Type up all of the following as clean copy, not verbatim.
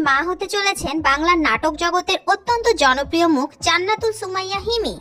মা হতে চলেছেন বাংলার নাটক জগতের অত্যন্ত জনপ্রিয় মুখ জান্নাতুল সুমাইয়া হিমি।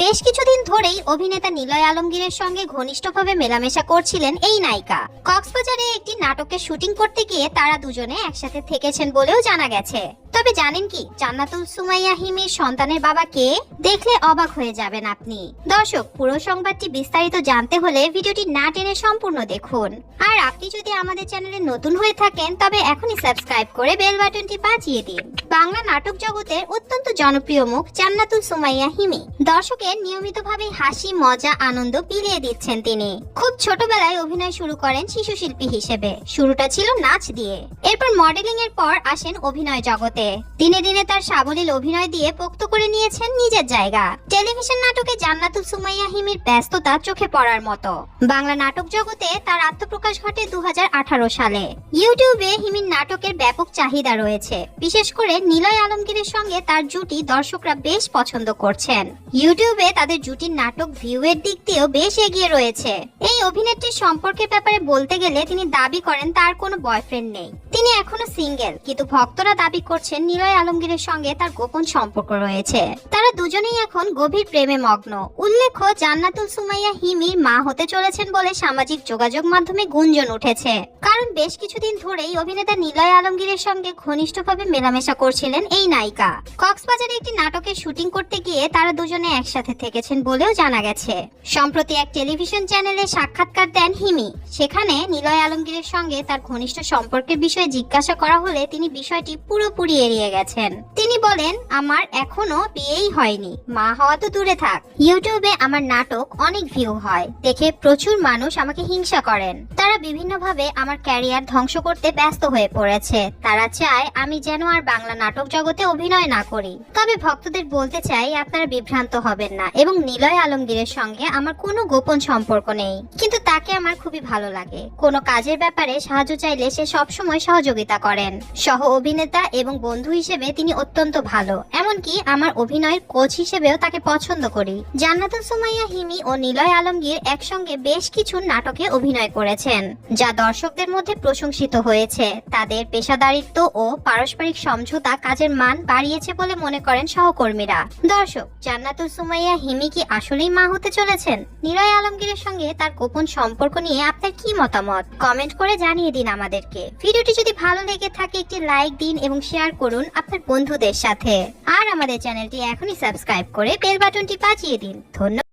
বেশ কিছুদিন ধরেই অভিনেতা নিলয় আলমগীরের সঙ্গে ঘনিষ্ঠভাবে মেলামেশা করছিলেন এই নায়িকা। কক্সবাজারে একটি নাটকের শুটিং করতে গিয়ে তারা দুজনে একসাথে থেকেছেন বলেও জানা গেছে। তবে জানেন কি জান্নাতুল সুমাইয়া হিমির সন্তানের বাবা কে? দেখলে অবাক হয়ে যাবেন আপনি। দর্শক, পুরো সংবাদটি বিস্তারিত জানতে হলে ভিডিওটি না টেনে সম্পূর্ণ দেখুন। আর আপনি যদি আমাদের চ্যানেলে নতুন হয়ে থাকেন তবে এখনই সাবস্ক্রাইব করে বেল বাটনটি বাজিয়ে দিন। বাংলা নাটক জগতের অত্যন্ত জনপ্রিয় মুখ জান্নাতুল সুমাইয়া হিমি। দর্শকের নিয়মিতভাবে হাসি, মজা, আনন্দ বিলিয়ে দিচ্ছেন তিনি। খুব ছোটবেলায় অভিনয় শুরু করেন শিশু শিল্পী হিসেবে। শুরুটা ছিল নাচ দিয়ে, এরপর মডেলিং এর পর আসেন অভিনয় জগতে। দিনে দিনে তার সাবলীল অভিনয় দিয়ে পোক্ত করে নিয়েছেন নিজের জায়গা। টেলিভিশন নাটকে জান্নাতুল সুমাইয়া হিমির ব্যস্ততা চোখে পড়ার মতো। বাংলা নাটক জগতে তার আত্মপ্রকাশ ঘটে 2018 সালে। ইউটিউবে হিমির নাটকের ব্যাপক চাহিদা রয়েছে। বিশেষ করে নিলয় আলমগীরের সঙ্গে তার জুটি দর্শকরা বেশ পছন্দ করছেন। ইউটিউবে তাদের জুটির নাটক ভিউয়ের দিক দিয়েও বেশ এগিয়ে রয়েছে। এই অভিনেত্রীর সম্পর্কের ব্যাপারে বলতে গেলে তিনি দাবি করেন তার কোনো বয়ফ্রেন্ড নেই। তিনি এখনো সিঙ্গেল, কিন্তু ভক্তরা দাবি করছেন নিলয় আলমগীরের সঙ্গে তার গোপন সম্পর্ক রয়েছে। তারা দুজনেই এখন গভীর প্রেমে মগ্ন। উল্লেখ্য, জান্নাতুল সুমাইয়া হিমির মা হতে চলেছেন বলে সামাজিক যোগাযোগ মাধ্যমে গুঞ্জন উঠেছে। কারণ বেশ কিছুদিন ধরেই অভিনেতা নিলয় আলমগীরের সঙ্গে ঘনিষ্ঠভাবে মেলামেশা করছিলেন এই নায়িকা। কক্সবাজারে একটি নাটকের শুটিং করতে গিয়ে তারা দুজনে একসাথে থেকেছেন বলেও জানা গেছে। সম্প্রতি এক টেলিভিশন চ্যানেলে সাক্ষাৎকার দেন হিমি। সেখানে নিলয় আলমগীরের সঙ্গে তার ঘনিষ্ঠ সম্পর্কের বিষয়ে জিজ্ঞাসা করা হলে তিনি বিষয়টি পুরোপুরি এড়িয়ে গেছেন। তিনি বলেন, আমার এখনো বিয়েই হয়নি, মা হওয়া তো দূরে থাক। ইউটিউবে আমার নাটক অনেক ভিউ হয় দেখে প্রচুর মানুষ আমাকে হিংসা করেন। তারা বিভিন্নভাবে আমার ক্যারিয়ার ধ্বংস করতে ব্যস্ত হয়ে পড়েছে। তারা চায় আমি যেন আর বাংলা নাটক জগতে অভিনয় না করি। তবে ভক্তদের বলতে চাই, আপনারা বিভ্রান্ত হবেন না এবং নিলয় আলমগীরের সঙ্গে আমার কোনো গোপন সম্পর্ক নেই। কিন্তু তাকে আমার খুবই ভালো লাগে। কোনো কাজের ব্যাপারে সাহায্য চাইলে সে সবসময় সহযোগিতা করেন। সহ অভিনেতা এবং বন্ধু হিসেবে তিনি অত্যন্ত ভালো। এমনকি আমার অভিনয়ের কোচ হিসেবেও তাকে পছন্দ করি। জান্নাতুল সুমাইয়া হিমি ও নিলয় আলমগীর একসঙ্গে বেশ কিছু নাটকে অভিনয় করেছেন, যা দর্শকদের মধ্যে প্রশংসিত হয়েছে। তাদের পেশাদারিত্ব ও পারস্পরিক সমঝোতা কাজের মান বাড়িয়েছে বলে মনে করেন সহকর্মীরা। দর্শক, জান্নাতুল সুমাইয়া হিমি কি আসলেই মা হতে চলেছেন? নিলয় আলমগীরের সঙ্গে তার গোপন সম্পর্ক নিয়ে আপনার কি মতামত কমেন্ট করে জানিয়ে দিন আমাদেরকে। ভিডিওটি যদি ভালো লেগে থাকে একটি লাইক দিন এবং শেয়ার করুন আপনার বন্ধুদের সাথে। আর আমাদের চ্যানেলটি এখনই সাবস্ক্রাইব করে বেল বাটনটি বাজিয়ে দিন। ধন্যবাদ।